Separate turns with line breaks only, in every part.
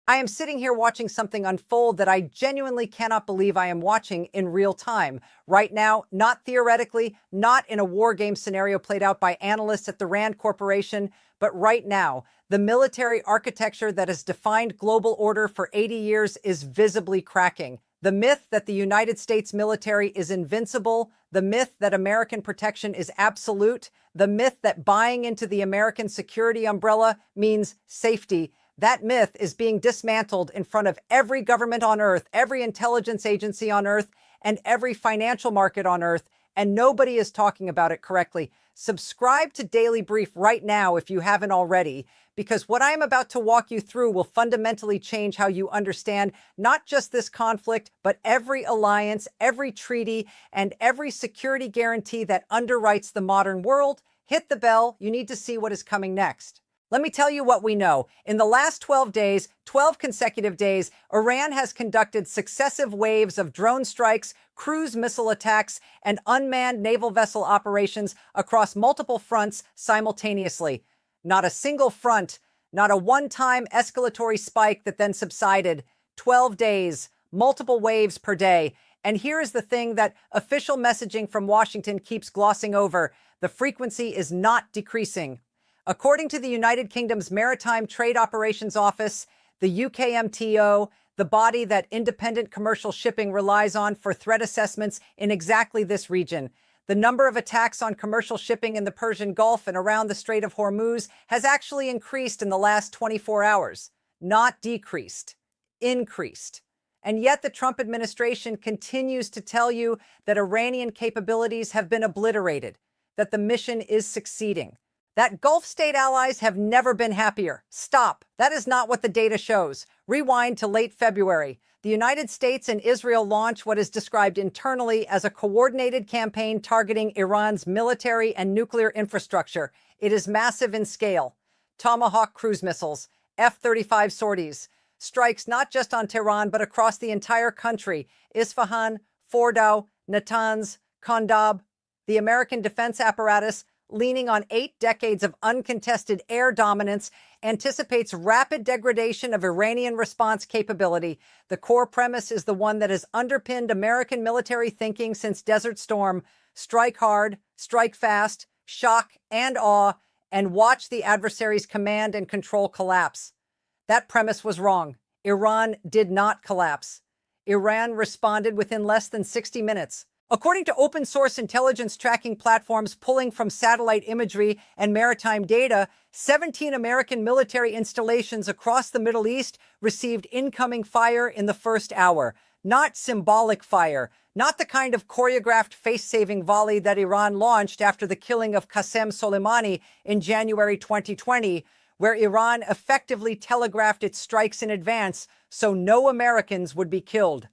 I am sitting here watching something unfold that I genuinely cannot believe I am watching in real time. Right now, not theoretically, not in a war game scenario played out by analysts at the Rand Corporation, but right now, the military architecture that has defined global order for 80 years is visibly cracking. The myth that the United States military is invincible, the myth that American protection is absolute, the myth that buying into the American security umbrella means safety. That myth is being dismantled in front of every government on earth, every intelligence agency on earth, and every financial market on earth, and nobody is talking about it correctly. Subscribe to Daily Brief right now if you haven't already, because what I am about to walk you through will fundamentally change how you understand not just this conflict, but every alliance, every treaty, and every security guarantee that underwrites the modern world. Hit the bell. You need to see what is coming next. Let me tell you what we know. In the last 12 days, 12 consecutive days, Iran has conducted successive waves of drone strikes, cruise missile attacks, and unmanned naval vessel operations across multiple fronts simultaneously. Not a single front, not a one-time escalatory spike that then subsided. 12 days, multiple waves per day. And here is the thing that official messaging from Washington keeps glossing over. The frequency is not decreasing. According to the United Kingdom's Maritime Trade Operations Office, the UKMTO, the body that independent commercial shipping relies on for threat assessments in exactly this region, the number of attacks on commercial shipping in the Persian Gulf and around the Strait of Hormuz has actually increased in the last 24 hours, not decreased, increased. And yet the Trump administration continues to tell you that Iranian capabilities have been obliterated, that the mission is succeeding. That Gulf state allies have never been happier. Stop. That is not what the data shows. Rewind to late February. The United States and Israel launch what is described internally as a coordinated campaign targeting Iran's military and nuclear infrastructure. It is massive in scale. Tomahawk cruise missiles, F-35 sorties, strikes not just on Tehran, but across the entire country. Isfahan, Fordow, Natanz, Khandab. The American defense apparatus, leaning on 8 decades of uncontested air dominance, anticipates rapid degradation of Iranian response capability. The core premise is the one that has underpinned American military thinking since Desert Storm: strike hard, strike fast, shock and awe, and watch the adversary's command and control collapse. That premise was wrong. Iran did not collapse. Iran responded within less than 60 minutes. According to open-source intelligence tracking platforms pulling from satellite imagery and maritime data, 17 American military installations across the Middle East received incoming fire in the first hour. Not symbolic fire, not the kind of choreographed face-saving volley that Iran launched after the killing of Qasem Soleimani in January 2020, where Iran effectively telegraphed its strikes in advance so no Americans would be killed.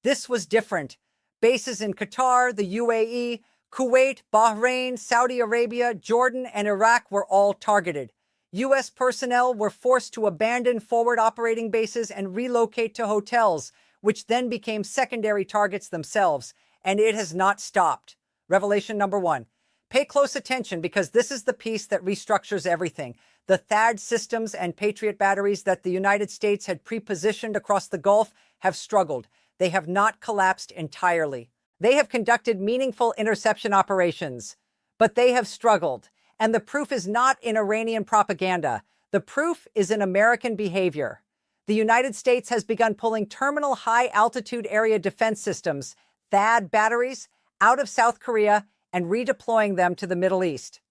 This was different. Bases in Qatar, the UAE, Kuwait, Bahrain, Saudi Arabia, Jordan, and Iraq were all targeted. U.S. personnel were forced to abandon forward operating bases and relocate to hotels, which then became secondary targets themselves, and it has not stopped. Revelation number 1. Pay close attention because this is the piece that restructures everything. The THAAD systems and Patriot batteries that the United States had pre-positioned across the Gulf have struggled. They have not collapsed entirely. They have conducted meaningful interception operations, but they have struggled. And the proof is not in Iranian propaganda. The proof is in American behavior. The United States has begun pulling terminal high-altitude area defense systems, THAAD batteries, out of South Korea and redeploying them to the Middle East.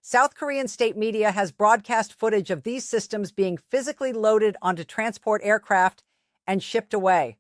South Korean state media has broadcast footage of these systems being physically loaded onto transport aircraft and shipped away.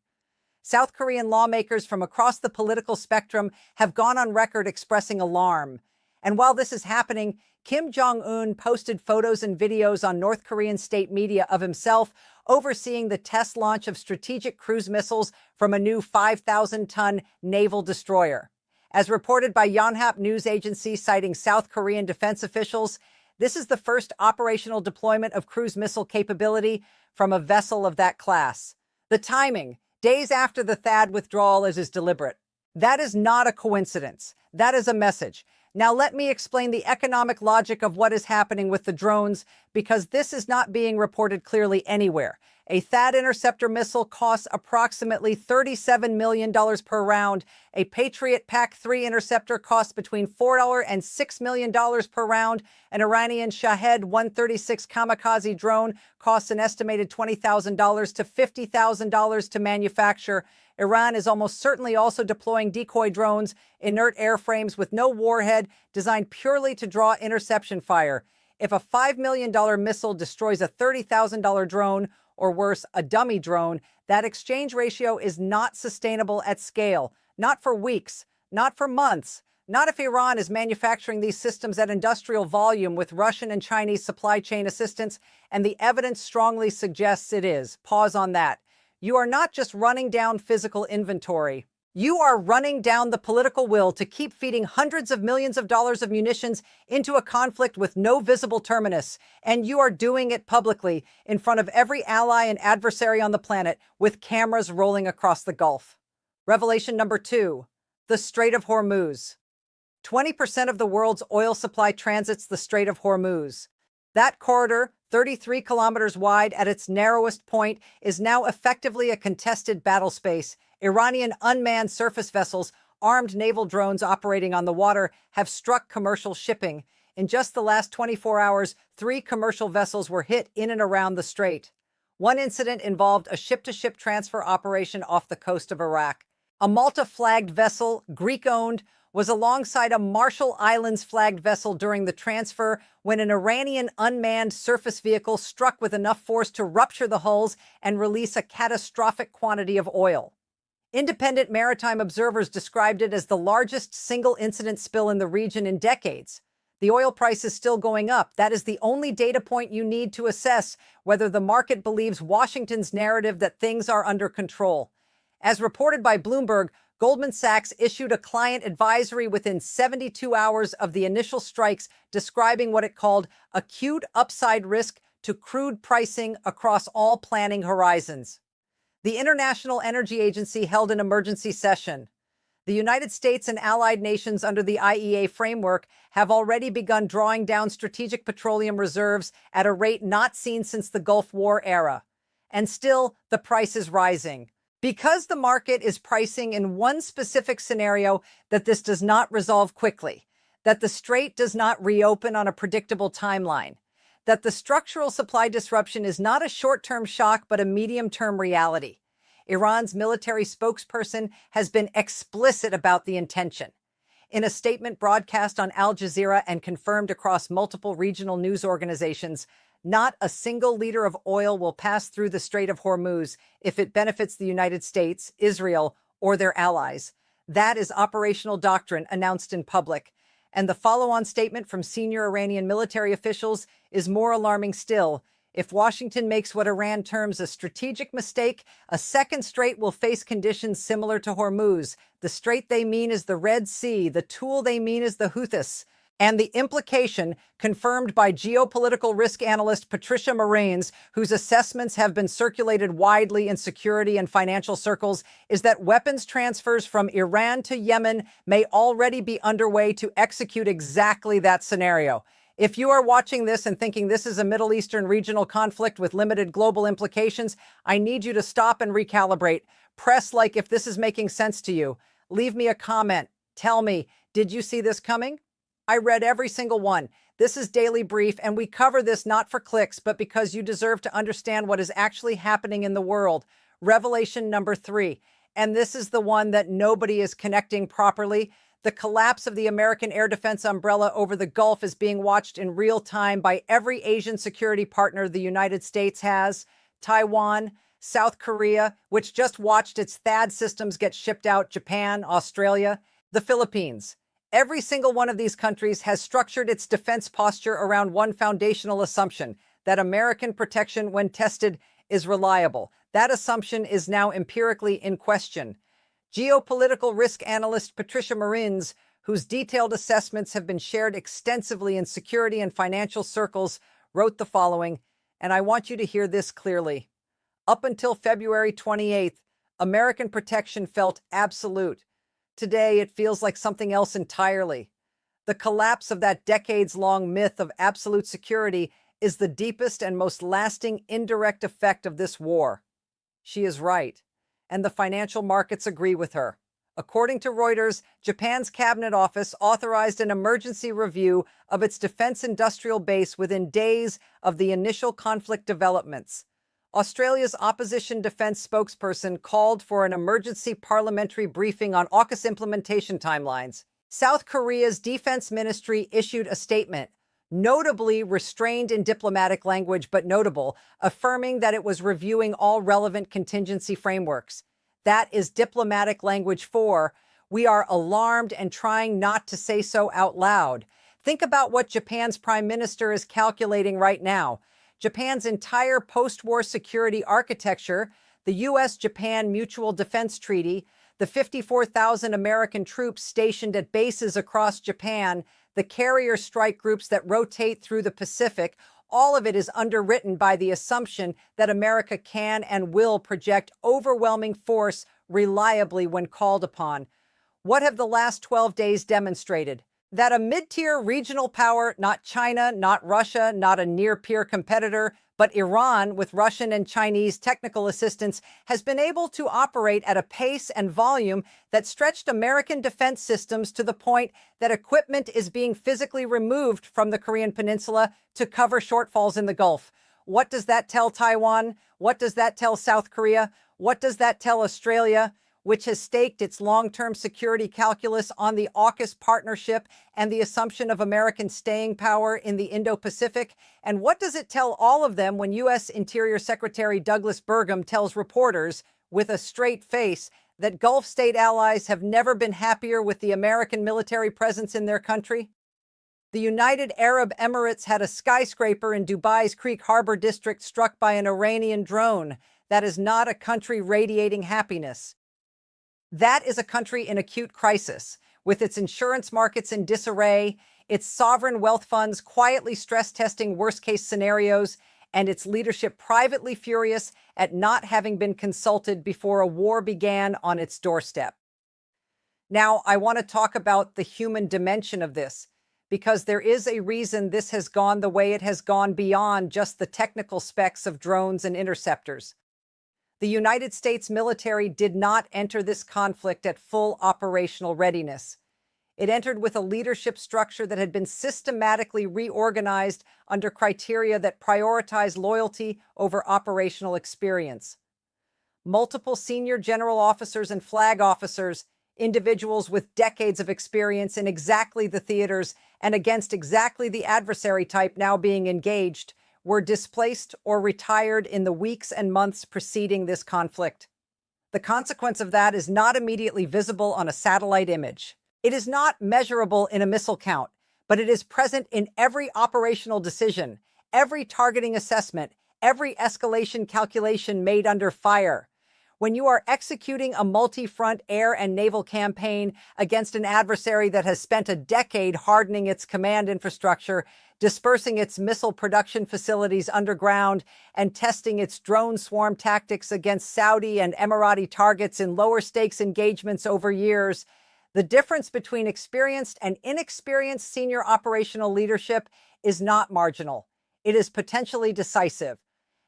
South Korean lawmakers from across the political spectrum have gone on record expressing alarm. And while this is happening, Kim Jong-un posted photos and videos on North Korean state media of himself overseeing the test launch of strategic cruise missiles from a new 5,000-ton naval destroyer. As reported by Yonhap news agency citing South Korean defense officials, this is the first operational deployment of cruise missile capability from a vessel of that class. The timing, days after the THAAD withdrawal, is deliberate. That is not a coincidence. That is a message. Now let me explain the economic logic of what is happening with the drones, because this is not being reported clearly anywhere. A THAAD interceptor missile costs approximately $37 million per round. A Patriot PAC-3 interceptor costs between $4 and $6 million per round. An Iranian Shahed 136 kamikaze drone costs an estimated $20,000 to $50,000 to manufacture. Iran is almost certainly also deploying decoy drones, inert airframes with no warhead, designed purely to draw interception fire. If a $5 million missile destroys a $30,000 drone, or worse, a dummy drone, that exchange ratio is not sustainable at scale. Not for weeks, not for months, not if Iran is manufacturing these systems at industrial volume with Russian and Chinese supply chain assistance, and the evidence strongly suggests it is. Pause on that. You are not just running down physical inventory. You are running down the political will to keep feeding hundreds of millions of dollars of munitions into a conflict with no visible terminus. And you are doing it publicly in front of every ally and adversary on the planet with cameras rolling across the Gulf. Revelation number 2, the Strait of Hormuz. 20% of the world's oil supply transits the Strait of Hormuz. That corridor, 33 kilometers wide at its narrowest point, is now effectively a contested battle space. Iranian unmanned surface vessels, armed naval drones operating on the water, have struck commercial shipping. In just the last 24 hours, 3 commercial vessels were hit in and around the strait. One incident involved a ship-to-ship transfer operation off the coast of Iraq. A Malta-flagged vessel, Greek-owned, was alongside a Marshall Islands-flagged vessel during the transfer when an Iranian unmanned surface vehicle struck with enough force to rupture the hulls and release a catastrophic quantity of oil. Independent maritime observers described it as the largest single incident spill in the region in decades. The oil price is still going up. That is the only data point you need to assess whether the market believes Washington's narrative that things are under control. As reported by Bloomberg, Goldman Sachs issued a client advisory within 72 hours of the initial strikes, describing what it called acute upside risk to crude pricing across all planning horizons. The International Energy Agency held an emergency session. The United States and allied nations under the IEA framework have already begun drawing down strategic petroleum reserves at a rate not seen since the Gulf War era. And still, the price is rising. Because the market is pricing in one specific scenario that this does not resolve quickly, that the strait does not reopen on a predictable timeline, that the structural supply disruption is not a short-term shock but a medium-term reality. Iran's military spokesperson has been explicit about the intention. In a statement broadcast on Al Jazeera and confirmed across multiple regional news organizations, not a single liter of oil will pass through the Strait of Hormuz if it benefits the United States, Israel, or their allies. That is operational doctrine announced in public. And the follow-on statement from senior Iranian military officials is more alarming still. If Washington makes what Iran terms a strategic mistake, a second strait will face conditions similar to Hormuz. The strait they mean is the Red Sea. The tool they mean is the Houthis. And the implication, confirmed by geopolitical risk analyst Patricia Marines, whose assessments have been circulated widely in security and financial circles, is that weapons transfers from Iran to Yemen may already be underway to execute exactly that scenario. If you are watching this and thinking this is a Middle Eastern regional conflict with limited global implications, I need you to stop and recalibrate. Press like if this is making sense to you. Leave me a comment. Tell me, did you see this coming? I read every single one. This is Daily Brief, and we cover this not for clicks, but because you deserve to understand what is actually happening in the world. Revelation number 3. And this is the one that nobody is connecting properly. The collapse of the American air defense umbrella over the Gulf is being watched in real time by every Asian security partner the United States has. Taiwan, South Korea, which just watched its THAAD systems get shipped out, Japan, Australia, the Philippines. Every single one of these countries has structured its defense posture around one foundational assumption, that American protection, when tested, is reliable. That assumption is now empirically in question. Geopolitical risk analyst Patricia Marines, whose detailed assessments have been shared extensively in security and financial circles, wrote the following, and I want you to hear this clearly. Up until February 28th, American protection felt absolute. Today, it feels like something else entirely. The collapse of that decades-long myth of absolute security is the deepest and most lasting indirect effect of this war. She is right, and the financial markets agree with her. According to Reuters, Japan's Cabinet Office authorized an emergency review of its defense industrial base within days of the initial conflict developments. Australia's opposition defense spokesperson called for an emergency parliamentary briefing on AUKUS implementation timelines. South Korea's defense ministry issued a statement, notably restrained in diplomatic language but notable, affirming that it was reviewing all relevant contingency frameworks. That is diplomatic language for, we are alarmed and trying not to say so out loud. Think about what Japan's prime minister is calculating right now. Japan's entire post-war security architecture, the U.S.-Japan Mutual Defense Treaty, the 54,000 American troops stationed at bases across Japan, the carrier strike groups that rotate through the Pacific, all of it is underwritten by the assumption that America can and will project overwhelming force reliably when called upon. What have the last 12 days demonstrated? That a mid-tier regional power, not China, not Russia, not a near-peer competitor, but Iran, with Russian and Chinese technical assistance, has been able to operate at a pace and volume that stretched American defense systems to the point that equipment is being physically removed from the Korean Peninsula to cover shortfalls in the Gulf. What does that tell Taiwan? What does that tell South Korea? What does that tell Australia, which has staked its long-term security calculus on the AUKUS partnership and the assumption of American staying power in the Indo-Pacific? And what does it tell all of them when U.S. Interior Secretary Douglas Burgum tells reporters, with a straight face, that Gulf state allies have never been happier with the American military presence in their country? The United Arab Emirates had a skyscraper in Dubai's Creek Harbor district struck by an Iranian drone. That is not a country radiating happiness. That is a country in acute crisis, with its insurance markets in disarray, its sovereign wealth funds quietly stress-testing worst-case scenarios, and its leadership privately furious at not having been consulted before a war began on its doorstep. Now, I want to talk about the human dimension of this, because there is a reason this has gone the way it has gone beyond just the technical specs of drones and interceptors. The United States military did not enter this conflict at full operational readiness. It entered with a leadership structure that had been systematically reorganized under criteria that prioritize loyalty over operational experience. Multiple senior general officers and flag officers, individuals with decades of experience in exactly the theaters and against exactly the adversary type now being engaged, were displaced or retired in the weeks and months preceding this conflict. The consequence of that is not immediately visible on a satellite image. It is not measurable in a missile count, but it is present in every operational decision, every targeting assessment, every escalation calculation made under fire. When you are executing a multi-front air and naval campaign against an adversary that has spent a decade hardening its command infrastructure, dispersing its missile production facilities underground, and testing its drone swarm tactics against Saudi and Emirati targets in lower stakes engagements over years, the difference between experienced and inexperienced senior operational leadership is not marginal. It is potentially decisive.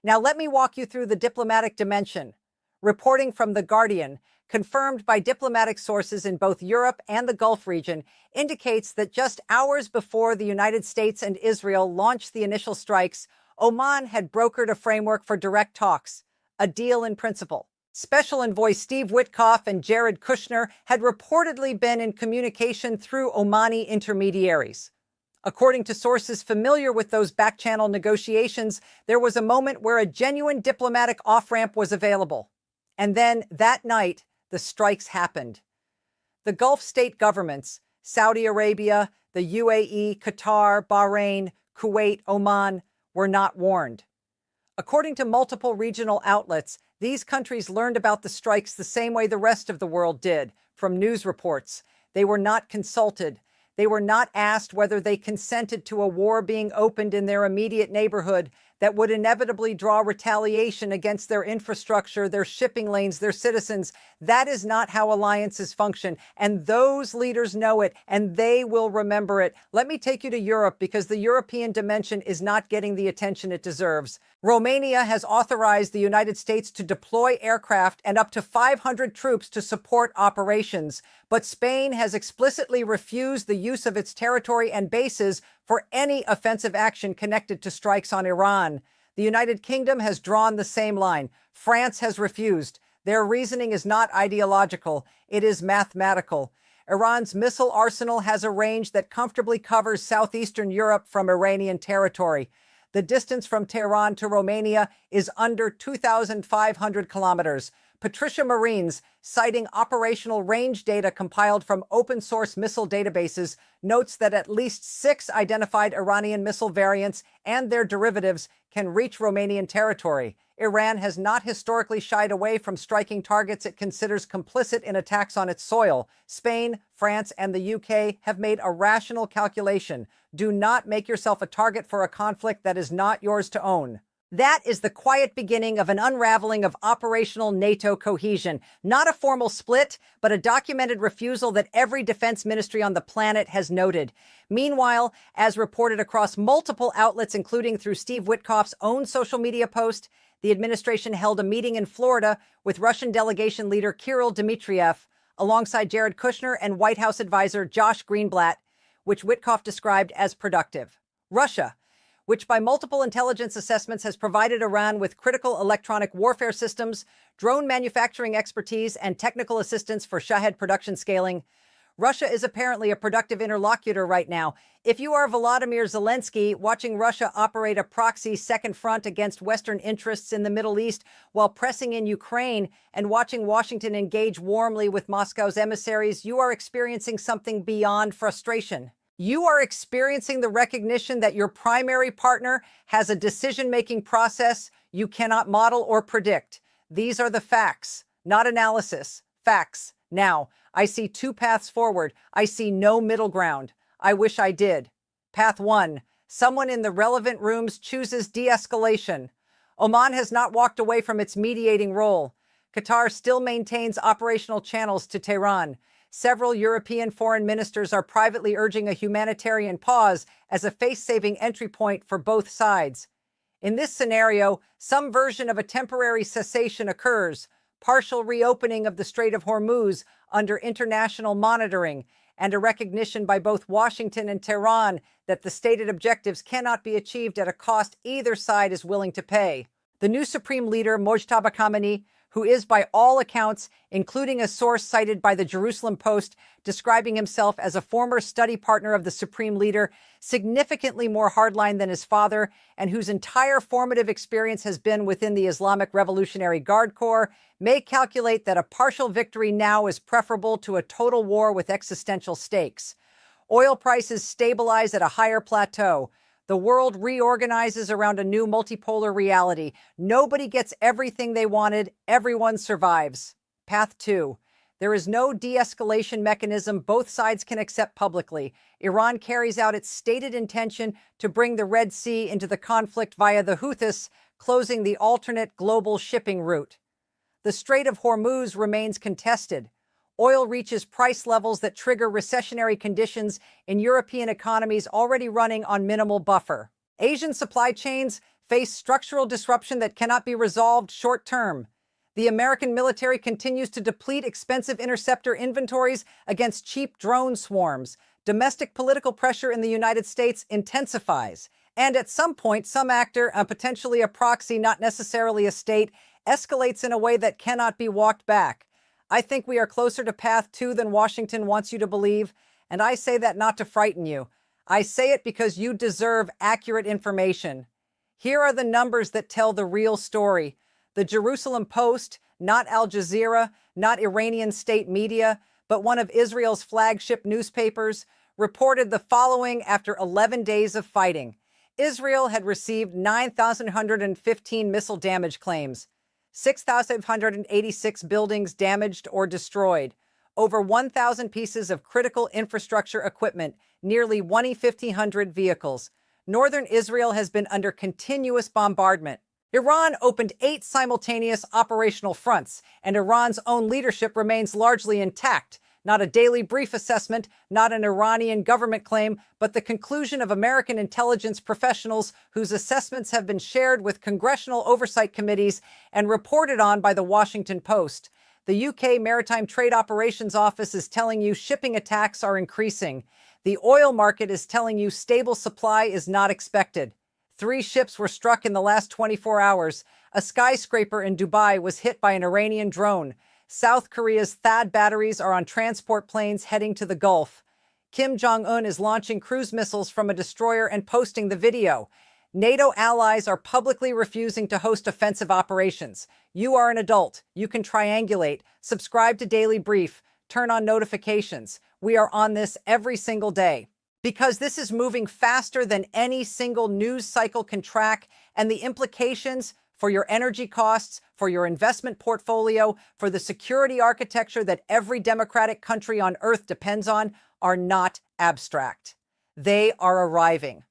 Now let me walk you through the diplomatic dimension. Reporting from The Guardian, confirmed by diplomatic sources in both Europe and the Gulf region, indicates that just hours before the United States and Israel launched the initial strikes, Oman had brokered a framework for direct talks, a deal in principle. Special Envoy Steve Witkoff and Jared Kushner had reportedly been in communication through Omani intermediaries. According to sources familiar with those back-channel negotiations, there was a moment where a genuine diplomatic off-ramp was available. And then, that night, the strikes happened. The Gulf state governments, Saudi Arabia, the UAE, Qatar, Bahrain, Kuwait, Oman, were not warned. According to multiple regional outlets, these countries learned about the strikes the same way the rest of the world did, from news reports. They were not consulted. They were not asked whether they consented to a war being opened in their immediate neighborhood. that would inevitably draw retaliation against their infrastructure, their shipping lanes, their citizens. That is not how alliances function. And those leaders know it, and they will remember it. Let me take you to Europe, because the European dimension is not getting the attention it deserves. Romania has authorized the United States to deploy aircraft and up to 500 troops to support operations. But Spain has explicitly refused the use of its territory and bases for any offensive action connected to strikes on Iran. The United Kingdom has drawn the same line. France has refused. Their reasoning is not ideological, it is mathematical. Iran's missile arsenal has a range that comfortably covers southeastern Europe from Iranian territory. The distance from Tehran to Romania is under 2,500 kilometers. Patricia Marines, citing operational range data compiled from open-source missile databases, notes that at least 6 identified Iranian missile variants and their derivatives can reach Romanian territory. Iran has not historically shied away from striking targets it considers complicit in attacks on its soil. Spain, France, and the UK have made a rational calculation. Do not make yourself a target for a conflict that is not yours to own. That is the quiet beginning of an unraveling of operational NATO cohesion. Not a formal split, but a documented refusal that every defense ministry on the planet has noted. Meanwhile, as reported across multiple outlets, including through Steve Witkoff's own social media post, the administration held a meeting in Florida with Russian delegation leader Kirill Dmitriev, alongside Jared Kushner and White House advisor Josh Greenblatt, which Witkoff described as productive. Russia, which by multiple intelligence assessments has provided Iran with critical electronic warfare systems, drone manufacturing expertise, and technical assistance for Shahed production scaling. Russia is apparently a productive interlocutor right now. If you are Volodymyr Zelensky, watching Russia operate a proxy second front against Western interests in the Middle East while pressing in Ukraine, and watching Washington engage warmly with Moscow's emissaries, you are experiencing something beyond frustration. You are experiencing the recognition that your primary partner has a decision-making process you cannot model or predict. These are the facts, not analysis. Facts. Now, I see 2 paths forward. I see no middle ground. I wish I did. Path 1. Someone in the relevant rooms chooses de-escalation. Oman has not walked away from its mediating role. Qatar still maintains operational channels to Tehran. Several European foreign ministers are privately urging a humanitarian pause as a face-saving entry point for both sides. In this scenario, some version of a temporary cessation occurs, partial reopening of the Strait of Hormuz under international monitoring, and a recognition by both Washington and Tehran that the stated objectives cannot be achieved at a cost either side is willing to pay. The new supreme leader, Mojtaba Khamenei, who is by all accounts, including a source cited by the Jerusalem Post, describing himself as a former study partner of the supreme leader, significantly more hardline than his father, and whose entire formative experience has been within the Islamic Revolutionary Guard Corps, may calculate that a partial victory now is preferable to a total war with existential stakes. Oil prices stabilize at a higher plateau. The world reorganizes around a new multipolar reality. Nobody gets everything they wanted. Everyone survives. Path 2. There is no de-escalation mechanism both sides can accept publicly. Iran carries out its stated intention to bring the Red Sea into the conflict via the Houthis, closing the alternate global shipping route. The Strait of Hormuz remains contested. Oil reaches price levels that trigger recessionary conditions in European economies already running on minimal buffer. Asian supply chains face structural disruption that cannot be resolved short term. The American military continues to deplete expensive interceptor inventories against cheap drone swarms. Domestic political pressure in the United States intensifies. And at some point, some actor, potentially a proxy, not necessarily a state, escalates in a way that cannot be walked back. I think we are closer to path 2 than Washington wants you to believe, and I say that not to frighten you. I say it because you deserve accurate information. Here are the numbers that tell the real story. The Jerusalem Post, not Al Jazeera, not Iranian state media, but one of Israel's flagship newspapers, reported the following after 11 days of fighting. Israel had received 9,115 missile damage claims. 6,586 buildings damaged or destroyed, over 1,000 pieces of critical infrastructure equipment, nearly 2,500 vehicles. Northern Israel has been under continuous bombardment. Iran opened 8 simultaneous operational fronts, and Iran's own leadership remains largely intact. Not a daily brief assessment, not an Iranian government claim, but the conclusion of American intelligence professionals whose assessments have been shared with congressional oversight committees and reported on by the Washington Post. The UK Maritime Trade Operations Office is telling you shipping attacks are increasing. The oil market is telling you stable supply is not expected. 3 ships were struck in the last 24 hours. A skyscraper in Dubai was hit by an Iranian drone. South Korea's THAAD batteries are on transport planes heading to the Gulf. Kim Jong-un is launching cruise missiles from a destroyer and posting the video. NATO allies are publicly refusing to host offensive operations. You are an adult. You can triangulate. Subscribe to Daily Brief. Turn on notifications. We are on this every single day, because this is moving faster than any single news cycle can track, and the implications for your energy costs, for your investment portfolio, for the security architecture that every democratic country on earth depends on are not abstract. They are arriving.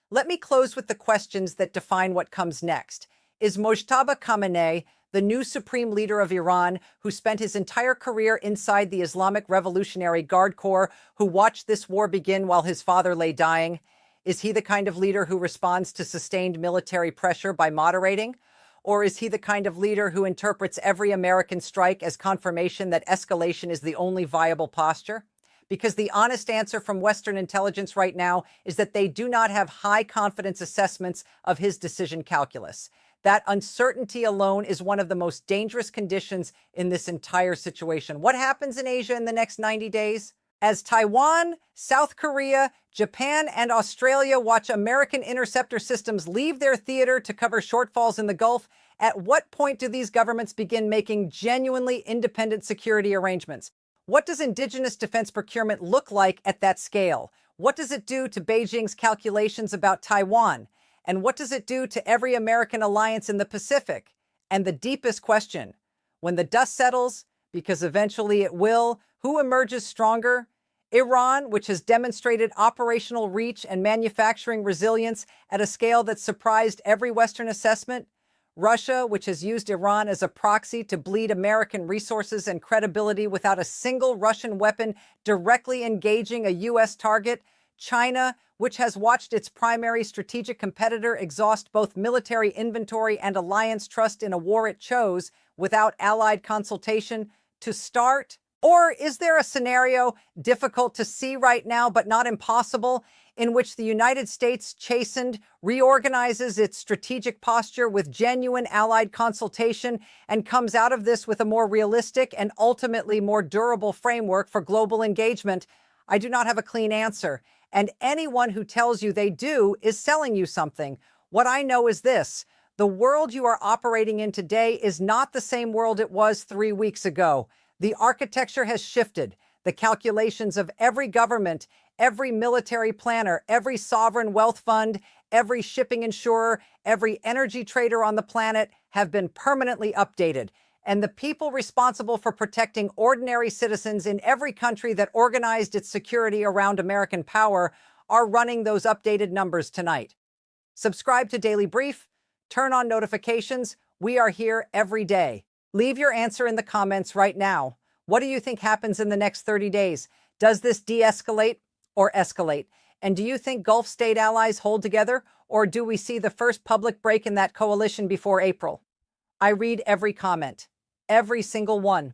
Let me close with the questions that define what comes next. Is Mojtaba Khamenei, the new supreme leader of Iran, who spent his entire career inside the Islamic Revolutionary Guard Corps, who watched this war begin while his father lay dying, is he the kind of leader who responds to sustained military pressure by moderating? Or is he the kind of leader who interprets every American strike as confirmation that escalation is the only viable posture? Because the honest answer from Western intelligence right now is that they do not have high confidence assessments of his decision calculus. That uncertainty alone is one of the most dangerous conditions in this entire situation. What happens in Asia in the next 90 days? As Taiwan, South Korea, Japan, and Australia watch American interceptor systems leave their theater to cover shortfalls in the Gulf, at what point do these governments begin making genuinely independent security arrangements? What does indigenous defense procurement look like at that scale? What does it do to Beijing's calculations about Taiwan? And what does it do to every American alliance in the Pacific? And the deepest question, when the dust settles, because eventually it will, who emerges stronger? Iran, which has demonstrated operational reach and manufacturing resilience at a scale that surprised every Western assessment? Russia, which has used Iran as a proxy to bleed American resources and credibility without a single Russian weapon directly engaging a U.S. target? China, which has watched its primary strategic competitor exhaust both military inventory and alliance trust in a war it chose without allied consultation to start? Or is there a scenario difficult to see right now, but not impossible, in which the United States, chastened, reorganizes its strategic posture with genuine allied consultation and comes out of this with a more realistic and ultimately more durable framework for global engagement? I do not have a clean answer, and anyone who tells you they do is selling you something. What I know is this: the world you are operating in today is not the same world it was 3 weeks ago. The architecture has shifted. The calculations of every government, every military planner, every sovereign wealth fund, every shipping insurer, every energy trader on the planet have been permanently updated. And the people responsible for protecting ordinary citizens in every country that organized its security around American power are running those updated numbers tonight. Subscribe to Daily Brief. Turn on notifications. We are here every day. Leave your answer in the comments right now. What do you think happens in the next 30 days? Does this de-escalate or escalate? And do you think Gulf state allies hold together, or do we see the first public break in that coalition before April? I read every comment, every single one.